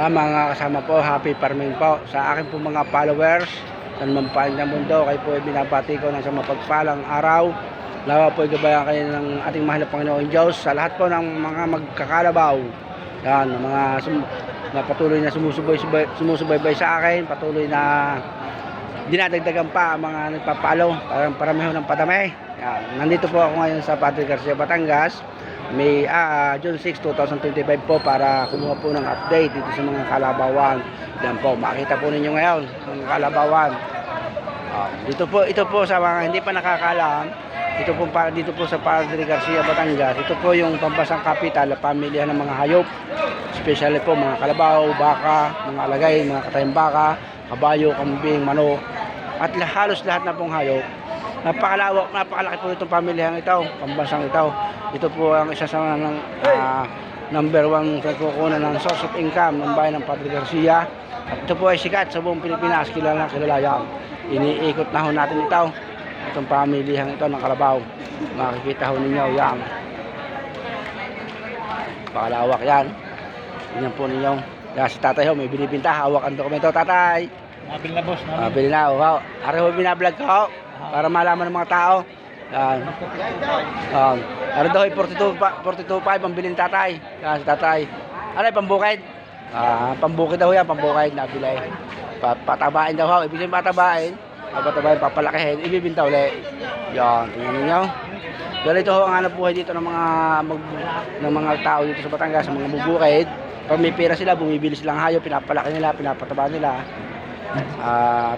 Mga kasama po, happy farming po sa akin po mga followers sa mampaling ng mundo. Kayo po ay binabati ko ng isang mapagpalang araw. Nawa po ay gabayan kayo ng ating mahal na Panginoon Diyos sa lahat po ng mga magkakalabaw. Yan, na patuloy na sumusubaybay sa akin, patuloy na dinadagdagan pa ang mga nagpapalo, paramiho ng padami. Yan, nandito po ako ngayon sa Padre Garcia, Batangas. May June 6, 2025 po para kumuha po ng update dito sa mga kalabawan. Yan po, makita po ninyo ngayon ang kalabawan. Ito po sa mga hindi pa nakakaalam, dito po sa Padre Garcia, Batangas. Ito po yung pambansang kapital, pamilya ng mga hayop. Especially po mga kalabaw, baka, mga alagay, mga katayang baka, kabayo, kambing, manok, at halos lahat na pong hayop. Napakalawak, napakalaki po itong pamilyang ito, pambansang ito. Ito po ang isa sa number 1 nagkukunan ng source of income ng bayan ng Padre Garcia. At ito po ay sikat sa buong Pilipinas, kilala yan. Iniikot na ho natin ito, itong pamilyang ito ng kalabaw. Makikita ho ninyo yan. Pakalawak yan. Yan po ninyo. Yan si tatay ho, may binibinta, hawak ang dokumento. Tatay! Nabili na boss. Nabili na, wow. Araw ho binablog ko para malaman ng mga tao. Yan. Ano daw ay 42.5 ang bilhin tatay. Yan si tatay. Ano ay pambukid? Pambukid daw yan, pambukid nabili. Patabain daw ho. Ibig sabihin patabain. Papalakihin, ibibinta ulit. Yan, tingnan niyo. Ganito ho ang hanap buhay dito ng mga tao dito sa Batangas, sa mga bubukid. Pag may pera sila, bumibili silang hayop, pinapalaki nila, pinapataba nila.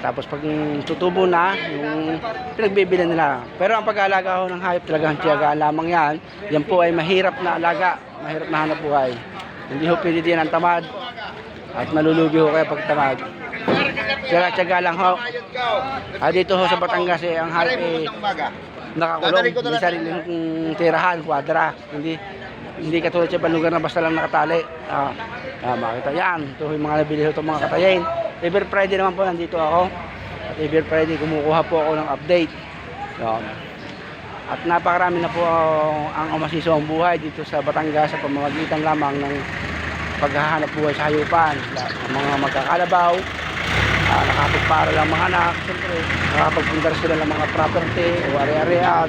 Tapos pag tutubo na, yung pinagbibili nila. Pero ang pag-aalaga ho ng hayop talagang tiyagaan lamang yan. Yan po ay mahirap na alaga, mahirap na hanap buhay. Hindi ho pwede din ang tamad. At malulugi ho kaya pag tamad. Tiyaga lang ho. Dito ho sa Batangas ang hayop nakakulong. Hindi sariling tirahan, kwadra. Hindi katulad sa ibang lugar na basta lang nakatali. Makita yan. Ito yung mga nabili ho itong mga katayin. Every Friday naman po nandito ako. At every Friday kumukuha po ako ng update. At napakarami na po ang umasiso ang buhay dito sa Batangas sa pamamagitan lamang ng paghahanap buhay sa hayupan. Mga magkakalabaw, nakapagpara lang mga anak, siyempre, nakapagpundar sila ng mga property o ari-arian.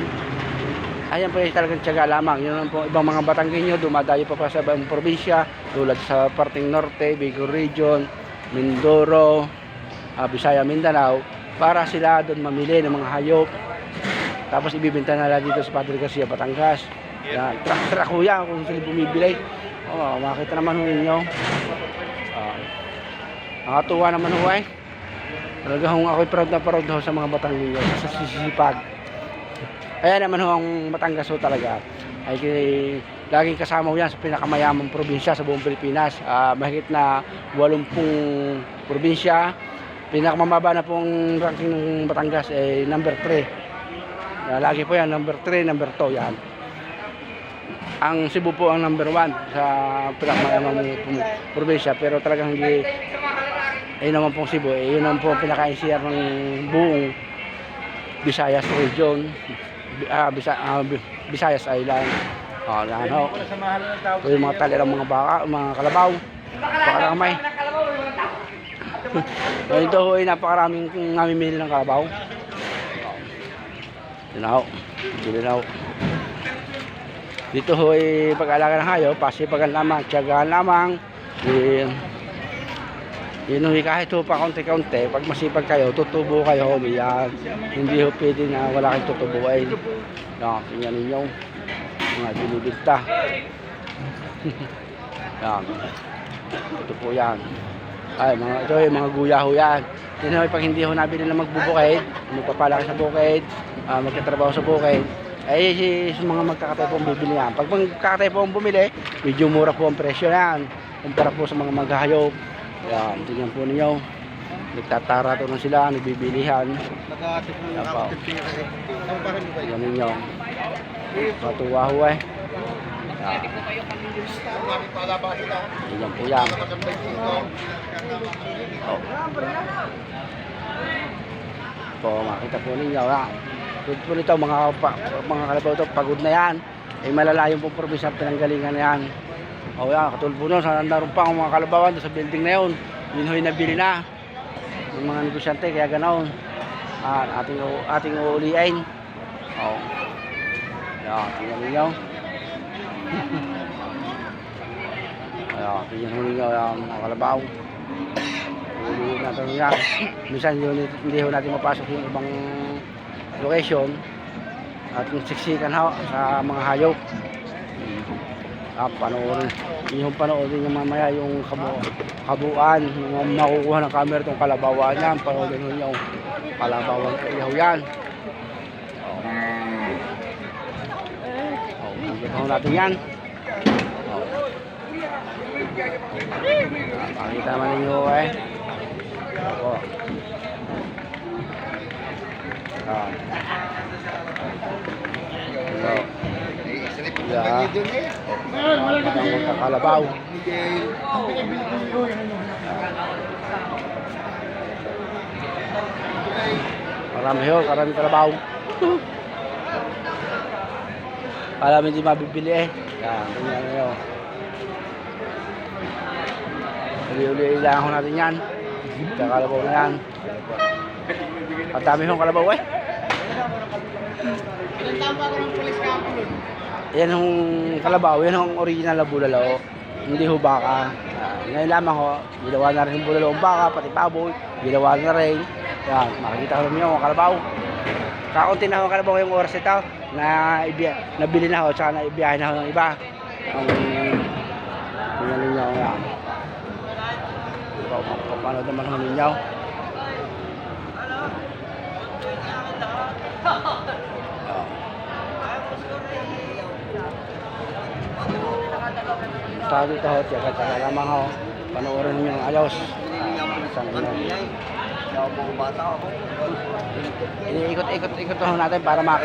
Ayan po yung talagang tiyaga lamang. Yun po ibang mga Batanggenyo, dumadayo pa sa ibang probinsya, tulad sa parting Norte, Bicol Region, Mindoro, Bisaya, Mindanao, para sila doon mamili ng mga hayop. Tapos ibibenta nila dito sa Padre Garcia, Batangas. Yan, truck ho yan kung sila bumibili. Makita naman ho ninyo. Nakatuwa naman ho ay. Talaga ho ako'y proud na proud ho sa mga Batanggenyo sa sisipag. Kaya naman ho ang Batangas ho talaga ay laging kasama ho yan sa pinakamayamang probinsya sa buong Pilipinas. Mahigit na 80 probinsya. Pinakamababa na pong ranking ng Batangas ay number 3. Lagi po yan, number 3, number 2 yan. Ang Cebu po ang number 1 sa pinakamayamang probinsya, pero talagang hindi naman pong Cebu, yun naman po ang pinaka-NCR ng buong Visayas region, Visayas Island. Ito yung mga talirang mga baka, mga kalabaw, pakaramay. Ito ho ay napakaraming namimili ng kalabaw. Dito dito ho ay pag-alaga ng hayop, pasipagan lamang, tiyagaan lamang. Yun ho, kahit ho pa kaunti-kaunti, pag masipag kayo, tutubo kayo. Yan. Hindi ho pwede na wala kayong tutubuin. Tingnan ninyo mga binibigta. Yan. Ito po yan. Ito yung mga guya ho yan. Yun ho, pag hindi ho nabili na magbubukid, magpapalaki sa bukid, magkatrabaho sa bukid, ay sa mga magkakatay po ang bibili yan. Pag magkakatay po ang bumili, medyo mura po ang presyo yan kumpara po sa mga maghahayop. Yan, tingnan po ninyo. Nagtatara to na sila, nagbibilihan. Yan po. Tingnan ninyo. Matuwa ho eh. Tingnan po yan. Makita po ninyo. Tulad po nito, mga kalabaw ito, pagod na yan. Malalayong po probinsya, pinanggalingan na yan. O yan, katulad po nun, naroon pa ang mga kalabawan doon sa building na yun. Yun ho'y nabili na ng mga negosyante, kaya ganoon. Ating uuliin. O. Yan, tingnan ninyo. Ayan, tingnan ninyo yung mga kalabaw. Uuliin natin yan. Minsan hindi ho natin mapasok yung ibang location at siksikan sa mga hayop. Panoorin yung mamaya yung kabuuan yung makukuha ng camera itong kalabawan yan. Panoorin nyo yung kalabawan ihaw yan. Nakikita natin yan. Makikita naman ninyo ako. Kalabaw. Marami kalabaw. Alam hindi mabibili Yan, tingnan nyo. Uli-uli lang ako natin yan. Kalabaw na yan. Ang dami yung kalabaw Ilan taon pa ako ng pulis kapon? Yan yung kalabaw, yan yung original na bulalo. Hindi ho baka. Ngayon lamang ho, ginawa na rin yung bulalo ang baka, pati baboy. Ginawa na rin. Yan, makikita ko naman yung kalabaw. Kakunti na ho kalabaw yung oras ito na nabili na ho, tsaka na ibiyahin na ho ng iba. Ang tingnan ninyo yan. Papanood naman ho ninyo. Sa dito ho, tiyaga lamang ho. Panoorin niyo ng ayos. Iniikot-ikot ho natin para makita.